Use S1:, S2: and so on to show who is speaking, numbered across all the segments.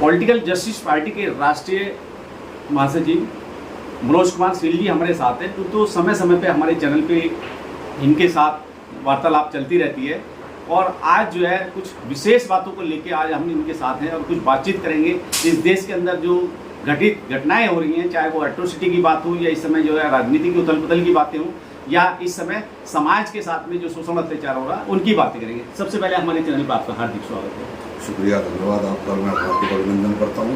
S1: Political justice party के राष्ट्रीय महासचिव मनोज कुमार सिंह जी हमारे साथ हैं। तो समय समय पे हमारे चैनल पे इनके साथ वार्तालाप चलती रहती है और आज जो है कुछ विशेष बातों को लेके आज हम इनके साथ हैं और कुछ बातचीत करेंगे। इस देश के अंदर जो घटित घटनाएं हो रही हैं, चाहे वो एट्रोसिटी की बात हो या इस समय जो है राजनीति की उथल पुथल की बातें हों या इस समय समाज के साथ में जो शोषण अत्याचार हो रहा है उनकी बातें करेंगे। सबसे पहले हमारे चैनल पर आपका हार्दिक स्वागत है।
S2: शुक्रिया, धन्यवाद आपका। मैं हार्दिक अभिनंदन करता हूँ।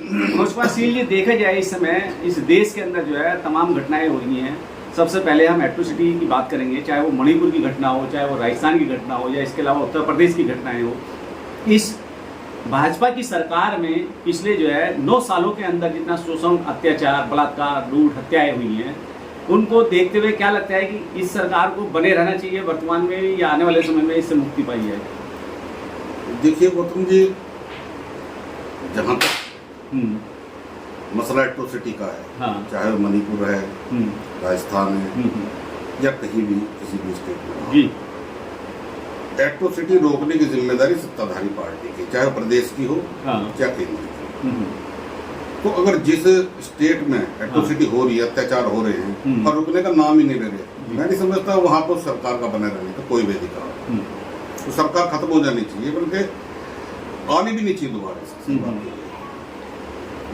S1: मनोज कुमार सिंह जी, देखा जाए इस समय इस देश के अंदर जो है तमाम घटनाएं हो रही हैं। सबसे पहले हम एट्रोसिटी की बात करेंगे, चाहे वो मणिपुर की घटना हो, चाहे वो राजस्थान की घटना हो या इसके अलावा उत्तर प्रदेश की घटनाएं हो। इस भाजपा की सरकार में पिछले जो है 9 सालों के अंदर जितना शोषण, अत्याचार, बलात्कार, लूट, हत्याएं हुई हैं, उनको देखते हुए क्या लगता है कि इस सरकार को बने रहना चाहिए वर्तमान में या आने वाले समय में इससे मुक्ति पाई जाए?
S2: देखिए गौतम जी, जहाँ तक मसला एट्रोसिटी का है,
S1: हाँ।
S2: चाहे मणिपुर है, राजस्थान है या कहीं भी किसी भी स्टेट में
S1: जी,
S2: एट्रोसिटी रोकने की जिम्मेदारी सत्ताधारी पार्टी की, चाहे प्रदेश की हो,
S1: हाँ।
S2: चाहे केंद्र की। तो अगर जिस स्टेट में एट्रोसिटी हो रही है, अत्याचार हो रहे हैं और रुकने का नाम ही नहीं ले रहे, मैं नहीं समझता वहां पर सरकार का बने रहने का कोई भी अधिकार। तो सरकार खत्म हो जानी चाहिए, बल्कि आनी भी नहीं चाहिए दोबारा से।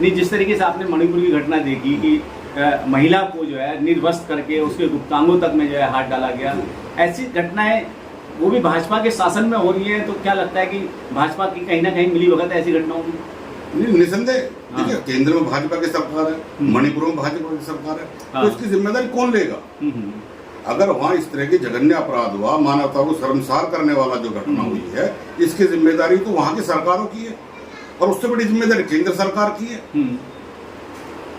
S1: नहीं, जिस तरीके से आपने मणिपुर की घटना देखी कि महिला को जो है निर्वस्त्र करके उसके गुप्तांगों तक में जो है हाथ डाला गया, ऐसी घटनाएं वो भी भाजपा के शासन में हो रही है, तो क्या लगता है कि भाजपा की कहीं ना कहीं मिली भगत ऐसी घटनाओं में?
S2: नहीं, निसंदेह। देखिए, केंद्र में भाजपा की सरकार है, मणिपुर में भाजपा की सरकार है, तो इसकी जिम्मेदारी कौन लेगा? अगर वहाँ इस तरह की जघन्य अपराध हुआ, मानवता को शर्मसार करने वाला जो घटना हुई है, इसकी जिम्मेदारी तो वहाँ की सरकारों की है और उससे बड़ी जिम्मेदारी केंद्र सरकार की है।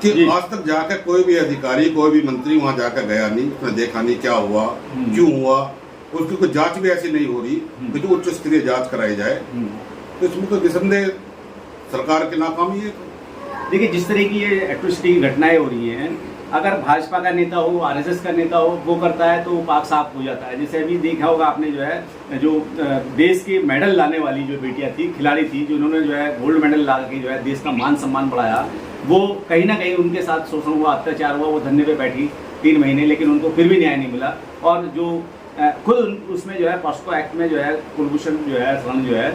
S2: कि आज तक जाकर कोई भी अधिकारी, कोई भी मंत्री वहाँ जाकर गया नहीं, उसने देखा नहीं क्या हुआ, क्यों हुआ, उसकी कोई जांच भी ऐसी नहीं हो रही कि जो उच्च स्तरीय जांच कराई जाए। तो इसमें तो निसंदेह सरकार की नाकामी है।
S1: देखिए, जिस तरह की ये एट्रोसिटी की घटनाएं हो रही हैं, अगर भाजपा का नेता हो, आरएसएस का नेता हो, वो करता है तो वो पाक साफ हो जाता है। जैसे अभी देखा होगा आपने जो है जो देश के मेडल लाने वाली जो बेटियां थी, खिलाड़ी थी, जिन्होंने जो है गोल्ड मेडल ला के जो है देश का मान सम्मान बढ़ाया, वो कहीं ना कहीं उनके साथ शोषण हुआ, अत्याचार हुआ, वो धरने पे बैठी 3 महीने, लेकिन उनको फिर भी न्याय नहीं मिला। और जो खुद उसमें जो है पॉस्को एक्ट में जो है कुलभूषण जो है शरण जो है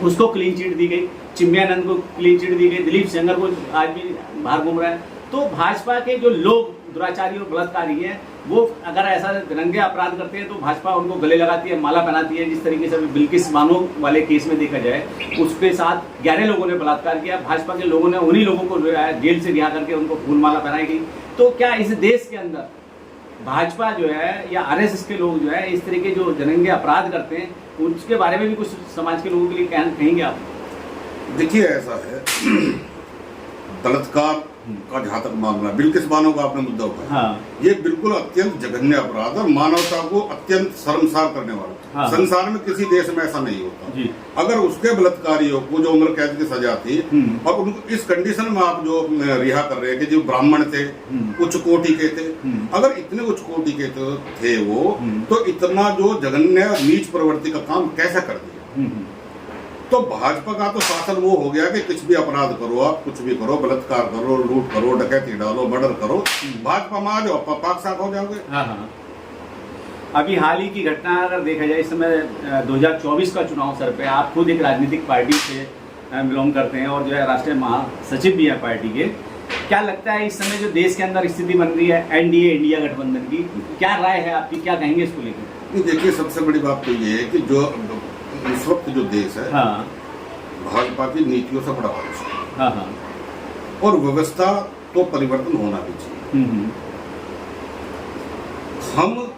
S1: उसको क्लीन चिट दी गई, चिन्मयानंद को क्लीन चिट दी गई, दिलीप सेंगर को आज भी बाहर घूम रहा है। तो भाजपा के जो लोग दुराचारी और बलात्कारी हैं, वो अगर ऐसा रंगे अपराध करते हैं तो भाजपा उनको गले लगाती है, माला पहनाती है। जिस तरीके से बिल्किस बानो वाले केस में देखा जाए, उसके साथ 11 लोगों ने बलात्कार किया, भाजपा के लोगों ने उन्हीं लोगों को जेल से रिहा करके उनको फूल माला पहनाई गई। तो क्या इस देश के अंदर भाजपा जो है या आरएसएस के लोग जो है इस तरह के जो जघन्य अपराध करते हैं, उसके बारे में भी कुछ समाज के लोगों के लिए कहेंगे आप?
S2: देखिए, ऐसा है, बलात्कार का जहाँ तक मामला, बिल्किस बानो का आपने मुद्दा उठाया, हाँ। ये बिल्कुल अत्यंत जघन्य अपराध और मानवता को अत्यंत शर्मसार करने वाला। हाँ। संसार में किसी देश में ऐसा नहीं होता जी। अगर उसके बलात्कारियों को जो उम्र कैद की सजा थी और उनको इस कंडीशन में आप जो रिहा कर रहे हैं कि जो ब्राह्मण थे, उच्च कोटि के थे, अगर इतने उच्च कोटि के थे वो, तो इतना जो जघन्य नीच प्रवृत्ति का काम कैसा कर दिया? तो भाजपा का तो शासन वो हो गया कि कुछ भी अपराध करो, आप कुछ भी करो, बलात्कार करो, लूट करो, डकैती डालो, मर्डर करो, भाजपा में आ जाओ, पाक साफ हो जाओगे। हाँ।
S1: अभी हाल ही की घटना अगर देखा जाए, इस समय 2024 का चुनाव सर पे, आप खुद एक राजनीतिक पार्टी से बिलोंग करते हैं और जो है राष्ट्रीय महासचिव भी है पार्टी के। क्या लगता है इस समय जो देश के अंदर स्थिति बन रही है एनडीए इंडिया गठबंधन की, क्या राय है आपकी, क्या कहेंगे इसको लेकर?
S2: देखिए, सबसे बड़ी बात तो ये है कि जो इस वक्त जो देश है, हाँ। भाजपा की नीतियों से बड़ा परेशान, हाँ। और व्यवस्था तो परिवर्तन होना भी चाहिए। हम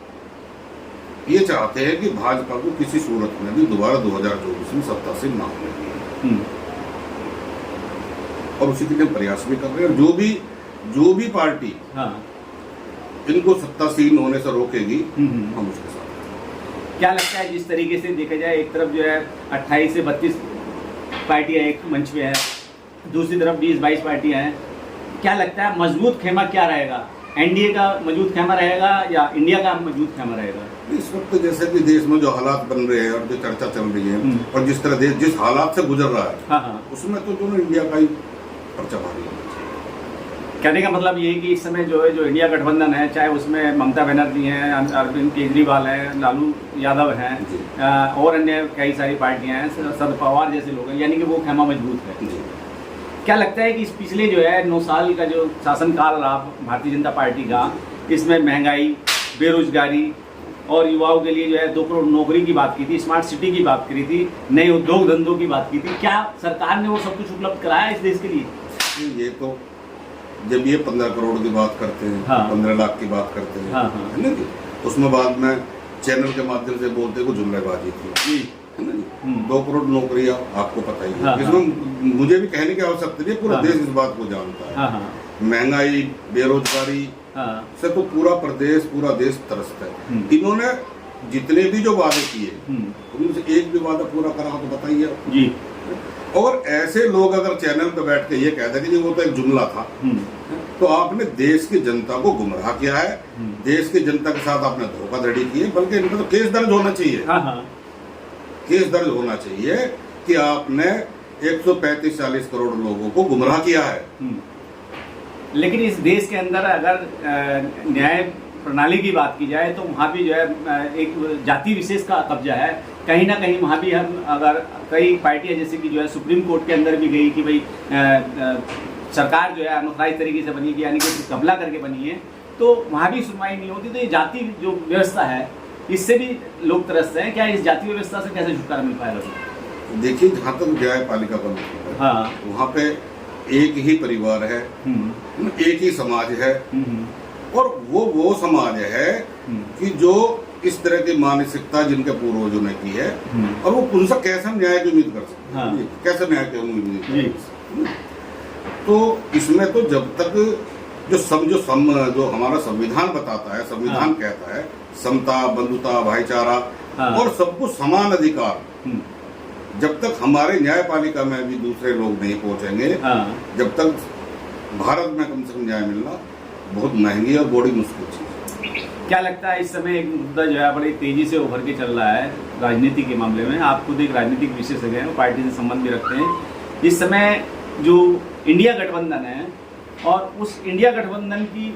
S2: ये चाहते हैं कि भाजपा को किसी सूरत में भी दोबारा 2024 में सत्ता से ना मिले, और उसी के लिए प्रयास भी कर रहे हैं। और जो भी पार्टी, हाँ। इनको सत्तासीन होने से रोकेगी, हम उसके साथ।
S1: क्या लगता है, जिस तरीके से देखा जाए, एक तरफ जो है 28 से 32 पार्टियां एक मंच पे है, दूसरी तरफ 20-22 पार्टियां हैं, क्या लगता है मजबूत खेमा क्या रहेगा एनडीए का मजबूत खेमा रहेगा या इंडिया का मजबूत खेमा रहेगा?
S2: इस वक्त जैसे कि देश में जो हालात बन रहे हैं और जो चर्चा चल रही है और जिस तरह देश जिस हालात से गुजर रहा है,
S1: हाँ,
S2: उसमें तो दोनों इंडिया का ही पर्चा भारी है।
S1: कहने का मतलब ये है कि इस समय जो है जो इंडिया गठबंधन है, चाहे उसमें ममता बनर्जी हैं, अरविंद केजरीवाल हैं, लालू यादव हैं और अन्य कई सारी पार्टियां हैं, शरद पवार जैसे लोग हैं, यानी कि वो खेमा मजबूत है। क्या लगता है कि इस पिछले जो है 9 साल का जो शासनकाल रहा भारतीय जनता पार्टी का, इसमें महंगाई, बेरोजगारी और युवाओं के लिए जो है 2 करोड़ नौकरी की बात की थी, स्मार्ट सिटी की बात करी थी, नए उद्योग धंधों की बात की थी, क्या सरकार ने वो सब कुछ उपलब्ध कराया इस देश के लिए?
S2: ये तो जब ये 15 करोड़ की बात करते हैं,
S1: हाँ,
S2: 15 लाख की बात करते हैं, है ना जी, उसमें बाद में चैनल के माध्यम से बोलते को जुमलेबाजी थी, है ना जी। 2 करोड़ नौकरियां आपको पता ही है, इसमें मुझे भी कहने की आवश्यकता नहीं, पूरा देश इस बात को जानता है। महंगाई, बेरोजगारी से तो पूरा प्रदेश, पूरा देश त्रस्त है। इन्होंने जितने भी जो वादे किए उनमें से एक भी वादा पूरा करा तो बताइए जी। और ऐसे लोग अगर चैनल पे बैठ के ये कहते हैं कि वो तो एक जुमला था, तो आपने देश की जनता को गुमराह किया है, देश की जनता के साथ आपने धोखाधड़ी की है, बल्कि इनका तो केस दर्ज होना चाहिए। केस दर्ज होना चाहिए कि आपने 135-40 करोड़ लोगों को गुमराह किया है।
S1: लेकिन इस देश के अंदर अगर न्याय प्रणाली की बात की जाए तो वहाँ भी जो है एक जाति विशेष का कब्जा है, कहीं ना कहीं वहाँ भी हम अगर कई पार्टियां जैसे कि जो है सुप्रीम कोर्ट के अंदर भी गई कि भाई सरकार जो है अनऑथराइज तरीके से बनी, यानी कि घपला करके बनी है, तो वहाँ भी सुनवाई नहीं होती। तो ये जाति जो व्यवस्था है इससे भी लोग त्रस्त हैं। क्या इस जाति व्यवस्था से कैसे छुटकारा मिल पाएगा?
S2: देखिए, जहाँ तक न्यायपालिका का मतलब है, हाँ, वहाँ पे एक ही परिवार है, एक ही समाज है, और वो समाज है कि जो इस तरह की मानसिकता जिनके पूर्वजों ने की है, और वो उनसे कैसे न्याय की उम्मीद कर सकते हैं? कैसे न्याय की उम्मीद कर सकते हैं? तो इसमें तो जब तक जो हमारा संविधान बताता है, संविधान कहता है समता, बंधुता, भाईचारा और सबको समान अधिकार, जब तक हमारे न्यायपालिका में भी दूसरे लोग नहीं पहुंचेंगे, जब तक भारत में कम से कम न्याय मिलना बहुत महंगी और बड़ी मुश्किल चीज।
S1: क्या लगता है इस समय एक मुद्दा जो है बड़ी तेजी से उभर के चल रहा है राजनीति के मामले में? आप खुद एक राजनीतिक विशेषज्ञ हैं, पार्टी से संबंध भी रखते हैं। इस समय जो इंडिया गठबंधन है और उस इंडिया गठबंधन की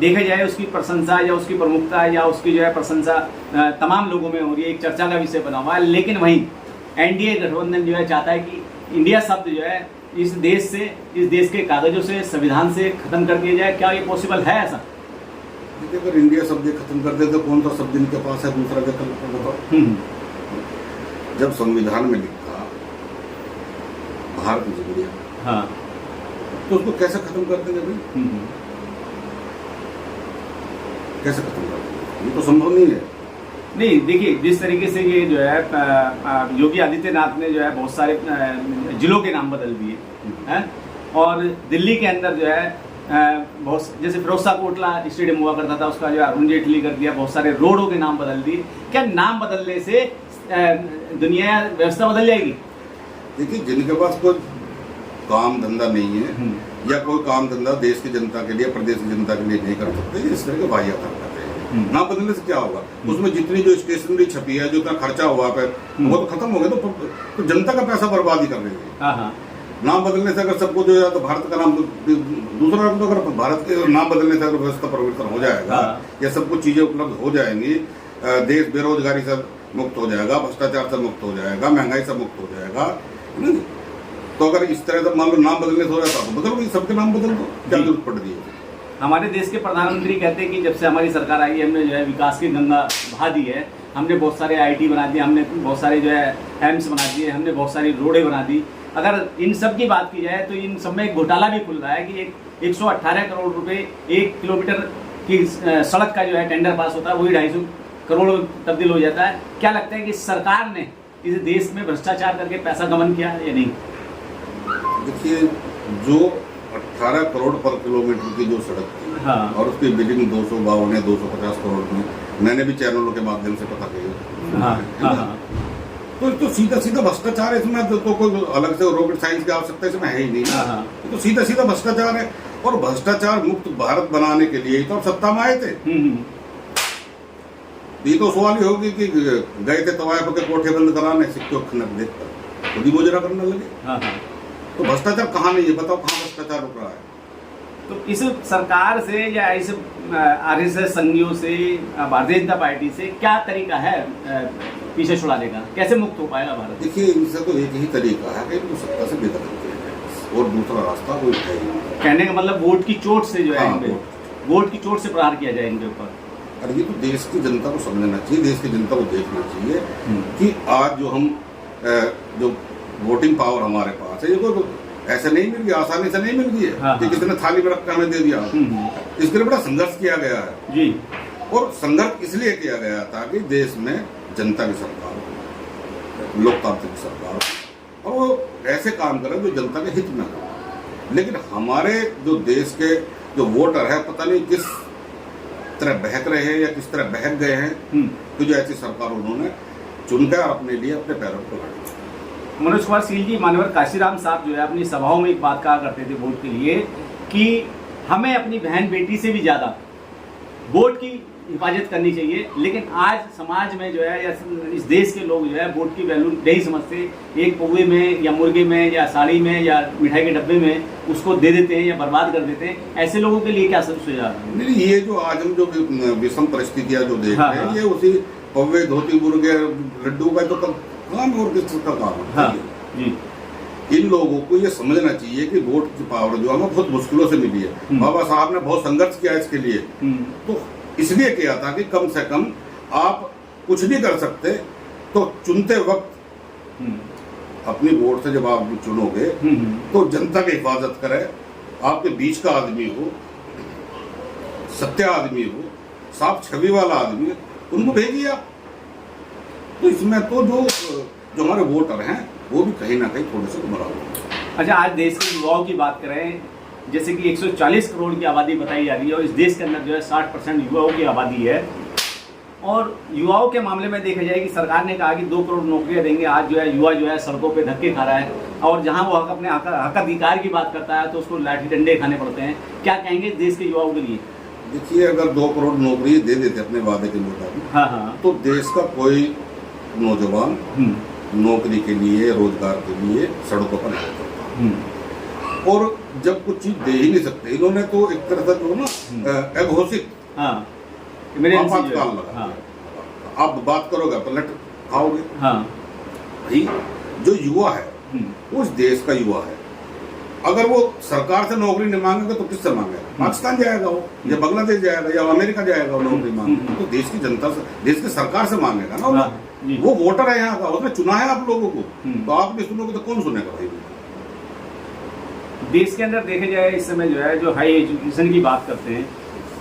S1: देखा जाए उसकी प्रशंसा या उसकी प्रमुखता या उसकी जो है प्रशंसा तमाम लोगों में हो रही है, एक चर्चा का विषय बना हुआ है। लेकिन वहीं एनडीए गठबंधन जो है चाहता है कि इंडिया शब्द जो है इस देश से, इस देश के कागजों से, संविधान से खत्म कर दिया जाए। क्या ये पॉसिबल है ऐसा?
S2: अगर इंडिया शब्द खत्म कर दे तो कौन सा शब्द इनके पास है दूसरा विकल्प बताओ? जब संविधान में लिखा भारत जरूरी है, हाँ, तो उसको कैसे खत्म कर देंगे भाई? कैसे खत्म कर देंगे? ये तो संभव नहीं है।
S1: नहीं, देखिए जिस तरीके से ये जो है योगी आदित्यनाथ ने जो है बहुत सारे जिलों के नाम बदल दिए हैं, और दिल्ली के अंदर जो है बहुत, जैसे फिरोजशाह कोटला स्टेडियम हुआ करता था उसका जो है अरुण जेटली कर दिया, बहुत सारे रोडों के नाम बदल दिए। क्या नाम बदलने से दुनिया व्यवस्था बदल जाएगी? देखिए,
S2: जिनके पास कोई काम धंधा नहीं है या कोई काम धंधा देश की जनता के लिए, प्रदेश की जनता के लिए नहीं कर सकते, इस तरह के वाहियात करते हैं। नाम बदलने से क्या होगा? उसमें जितनी जो स्टेशनरी छपी है, जो इतना खर्चा हुआ है, वो तो खत्म हो गया, तो जनता का पैसा बर्बाद ही कर रही है। नाम बदलने से अगर सबको जो है तो भारत का नाम दूसरा नाम, तो अगर भारत के नाम बदलने से अगर व्यवस्था परिवर्तन हो जाएगा या सब कुछ चीजें उपलब्ध हो जाएंगी, देश बेरोजगारी से मुक्त हो जाएगा, भ्रष्टाचार से मुक्त हो जाएगा, महंगाई से मुक्त हो जाएगा, तो अगर इस तरह से मान लो नाम बदलने से हो जाता तो बदल, सबके नाम बदल दो, क्या जरूरत पड़ रही है?
S1: हमारे देश के प्रधानमंत्री कहते हैं कि जब से हमारी सरकार आई है हमने जो है विकास की गंगा बहा दी है, हमने बहुत सारे आईटी बना दिए, हमने बहुत सारे जो है एम्स बना दिए, हमने बहुत सारी रोडें बना दी। अगर इन सब की बात की जाए तो इन सब में एक घोटाला भी खुल रहा है कि 118 करोड़ रुपए 1 किलोमीटर की सड़क का जो है टेंडर पास होता है, वही 250 करोड़ तब्दील हो जाता है। क्या लगता है कि सरकार ने इस देश में भ्रष्टाचार करके पैसा गमन किया है या नहीं?
S2: देखिए, जो 18 करोड़ पर किलोमीटर की जो सड़क थी, हाँ, और उसकी बिल्डिंग 252 या 250 करोड़ में, मैंने भी चैनलों के माध्यम से पता किया, हाँ, हाँ, तो सीधा सीधा भ्रष्टाचार है इसमें, तो कोई अलग से रॉकेट साइंस की आवश्यकता इसमें है ही नहीं, तो सीधा सीधा भ्रष्टाचार है। और भ्रष्टाचार मुक्त भारत बनाने के लिए ही तो सत्ता में आए थे। ये तो सवाल ही होगी कि गए थे तवायफ के कोठे बंद कराने, सिक्के खनक देखकर खुद ही मुजरा करने लगे। तो भ्रष्टाचार कहाँ नहीं है, बताओ कहाँ भ्रष्टाचार रुक रहा है?
S1: तो इस सरकार से या इस आरएसएस संघियों से, भारतीय जनता पार्टी से क्या तरीका है पीछे छुड़ाने का? कैसे मुक्त हो पाएगा भारत?
S2: देखिए, इनसे तो एक ही तरीका है कि इनको सत्ता से बेदखल किया जाए, और दूसरा रास्ता कोई है ही नहीं।
S1: कहने का मतलब वोट की चोट से जो है, वोट की चोट से प्रहार किया जाए इनके ऊपर।
S2: और ये तो देश की जनता को समझना चाहिए, देश की जनता को देखना चाहिए कि आज जो हम जो वोटिंग पावर हमारे पास है, ये कोई ऐसे नहीं मिल गया, आसानी से नहीं मिल गई है कि किसी ने थाली में रख के हमें दे दिया। इसके लिए बड़ा संघर्ष किया गया है जी। और संघर्ष इसलिए किया गया था कि देश में जनता की सरकार हो, लोकतांत्रिक सरकार हो, और वो ऐसे काम करे जो जनता के हित में हो। लेकिन हमारे जो देश के जो वोटर है, पता नहीं किस तरह बहक रहे हैं या किस तरह बहक गए हैं कि जो ऐसी सरकार उन्होंने चुनकर अपने लिए अपने पैरों को लड़ा।
S1: मनोज कुमार सील जी, मानवर काशीराम साहब जो है अपनी सभाओं में एक बात कहा करते थे वोट के लिए कि हमें अपनी बहन बेटी से भी ज़्यादा वोट की हिफाजत करनी चाहिए। लेकिन आज समाज में जो है या इस देश के लोग जो है वोट की वैल्यू नहीं समझते। एक पौवे में या मुर्गे में या साड़ी में या मिठाई के डब्बे में उसको दे देते हैं या बर्बाद कर देते हैं। ऐसे लोगों के लिए क्या सुझाव है?
S2: नहीं, ये जो आज हम जो विषम परिस्थितियाँ जो देख रहे हैं, ये उसी पौवे धोती मुर्गे लड्डू का तो काम और किस का काम है जी। इन लोगों को ये समझना चाहिए कि वोट की पावर जो हमें बहुत मुश्किलों से मिली है। बाबा साहब ने बहुत संघर्ष किया इसके लिए, तो इसलिए किया था कि कम से कम आप कुछ नहीं कर सकते तो चुनते वक्त अपनी वोट से जब आप चुनोगे तो जनता की हिफाजत करे, आपके बीच का आदमी हो, सत्य आदमी हो, साफ छवि वाला आदमी हो, उनको भेजिए आप। तो इसमें तो जो हमारे वोटर हैं वो भी कहीं ना कहीं थोड़े से गुमराह हो।
S1: अच्छा, आज देश के युवाओं की बात करें, जैसे कि 140 करोड़ की आबादी बताई जा रही है और इस देश के अंदर जो है 60% युवाओं की आबादी है। और युवाओं के मामले में देखा जाए कि सरकार ने कहा कि 2 करोड़ नौकरियां देंगे। आज जो है युवा जो है सड़कों पे धक्के खा रहा है, और जहां वो अपने हक अधिकार की बात करता है तो उसको लाठी डंडे खाने पड़ते हैं। क्या कहेंगे देश के युवाओं के लिए?
S2: देखिए, अगर 2 करोड़ नौकरी दे देते अपने वादे के मुताबिक, तो देश का कोई नौजवान नौकरी के लिए, रोजगार के लिए सड़कों पर नहीं उतरता। और जब कुछ चीज दे ही नहीं सकते, इन्होंने तो एक तरह से जो ना अघोषित आपातकाल लगा। आप बात करोगे पलट खाओगे। भाई, जो युवा है वो इस देश का युवा है। अगर वो सरकार से नौकरी नहीं मांगेगा तो किससे मांगेगा? पाकिस्तान जाएगा वो, या बांग्लादेश जाएगा, या अमेरिका जाएगा वो नौकरी मांगेगा। तो देश की जनता से, देश की सरकार से मांगेगा ना। वो वोटर है यहाँ का, उसने चुना है आप लोगों को, तो आप नहीं सुनोगे तो कौन सुनेगा भाई?
S1: देश के अंदर देखे जाए इस समय जो है, जो हाई एजुकेशन की बात करते हैं,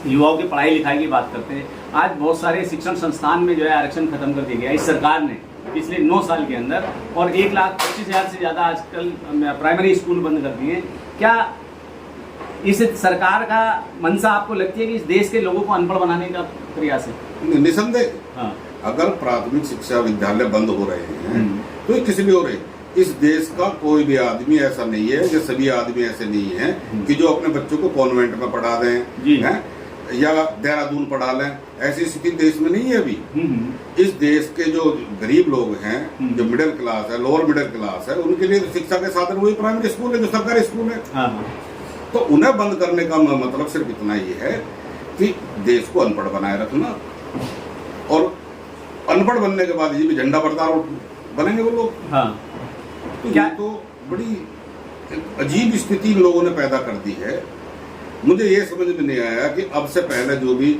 S1: युवाओं की पढ़ाई लिखाई की बात करते हैं, आज बहुत सारे शिक्षण संस्थान में जो है आरक्षण खत्म कर दिया गया इस सरकार ने पिछले 9 साल के अंदर। और 1,25,000 से ज़्यादा आजकल प्राइमरी स्कूल बंद कर दिए। क्या इस सरकार का मंशा आपको लगती है कि इस देश के लोगों को अनपढ़ बनाने का प्रयास है?
S2: निसंदेह। अगर प्राथमिक शिक्षा विद्यालय बंद हो रहे हैं तो ये किस लिए हो रहे हैं? इस देश का कोई भी आदमी ऐसा नहीं है, ये सभी आदमी ऐसे नहीं है कि जो अपने बच्चों को कॉन्वेंट में पढ़ा दें हैं या देहरादून पढ़ा लें। ऐसी स्थिति देश में नहीं है अभी। इस देश के जो गरीब लोग हैं, जो मिडिल क्लास है, लोअर मिडिल क्लास है, उनके लिए शिक्षा के साधन वही प्राइमरी स्कूल है, जो सरकारी स्कूल है। तो उन्हें बंद करने का मतलब सिर्फ इतना ही है कि देश को अनपढ़ बनाए रखना, और अनपढ़ बनने के बाद ये भी झंडा बरदार बनेंगे वो लोग। तो ये तो बड़ी अजीब स्थिति इन लोगों ने पैदा कर दी है। मुझे ये समझ में नहीं आया कि अब से पहले जो भी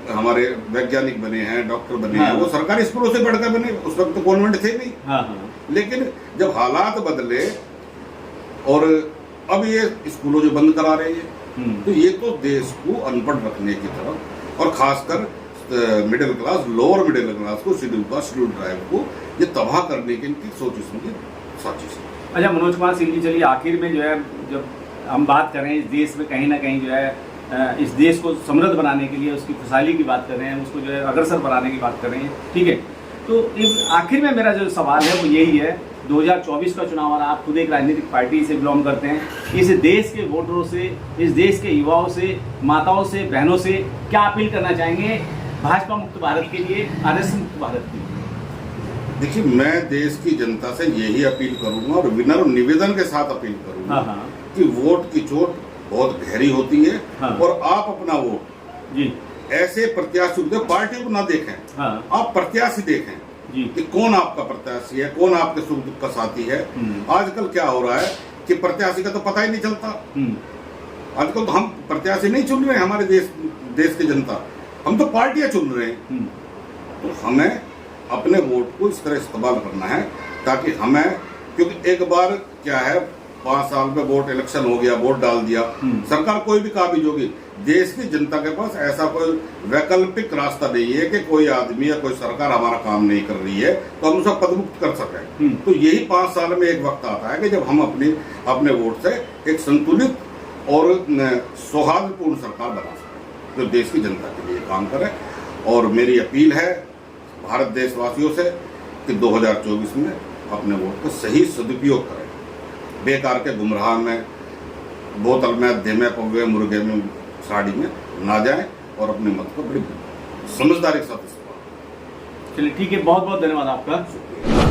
S2: हमारे वैज्ञानिक बने हैं, डॉक्टर बने हैं, वो सरकारी स्कूलों से बढ़कर बने। उस वक्त तो कॉन्वेंट थे नहीं। लेकिन जब हालात बदले और अब ये स्कूलों जो बंद करा रहे हैं, तो ये तो देश को अनपढ़ रखने की तरफ, और खासकर middle class, lower middle class को, शेड्यूल कास्ट, शेड्यूल ट्राइब को ये तबाह करने की इनकी सोच समझी साजिश है।
S1: अच्छा मनोज कुमार सिंह जी, चलिए आखिर में जो है, जब हम बात कर रहे हैं इस देश में कहीं ना कहीं जो है इस देश को समृद्ध बनाने के लिए, उसकी खुशहाली की बात कर रहे हैं, उसको जो है अग्रसर बनाने की बात कर रहे हैं, ठीक है। तो आखिर में मेरा जो सवाल है वो यही है, 2024 का चुनाव आ रहा है, आप खुद एक राजनीतिक पार्टी से बिलोंग करते हैं, इस देश के वोटरों से, इस देश के युवाओं से, माताओं से, बहनों से क्या अपील करना चाहेंगे भाजपा मुक्त भारत के लिए, आरएसएस मुक्त भारत के लिए?
S2: देखिए, मैं देश की जनता से यही अपील करूंगा और विनम्र निवेदन के साथ अपील करूंगा कि वोट की चोट बहुत गहरी होती है और आप अपना वोट जी ऐसे प्रत्याशी को, पार्टी को ना देखें, आप प्रत्याशी देखें जी कि कौन आपका प्रत्याशी है, कौन आपके सुख दुख का साथी है। आजकल क्या हो रहा है कि प्रत्याशी का तो पता ही नहीं चलता। आजकल तो हम प्रत्याशी नहीं चुन रहे हैं, हमारे देश की जनता, हम तो पार्टियां चुन रहे हैं। तो हमें अपने वोट को इस तरह इस्तेमाल करना है ताकि हमें, क्योंकि एक बार क्या है 5 साल में वोट इलेक्शन हो गया, वोट डाल दिया, सरकार कोई भी काबिज होगी, देश की जनता के पास ऐसा कोई वैकल्पिक रास्ता नहीं है कि कोई आदमी या कोई सरकार हमारा काम नहीं कर रही है तो हम उसे पदमुक्त कर सकें। तो यही 5 साल में एक वक्त आता है कि जब हम अपने वोट से एक संतुलित और सौहार्दपूर्ण सरकार बना सकें जो देश की जनता के लिए काम करे। और मेरी अपील है भारत देशवासियों से कि 2024 में अपने वोट का सही सदुपयोग करें, बेकार के गुमराह में, बोतल में, धेमे पौवे, मुर्गे में, साड़ी में ना जाएं और अपने मत को बड़ी समझदारी के साथ इस्तेमाल।
S1: चलिए ठीक है, बहुत बहुत धन्यवाद आपका।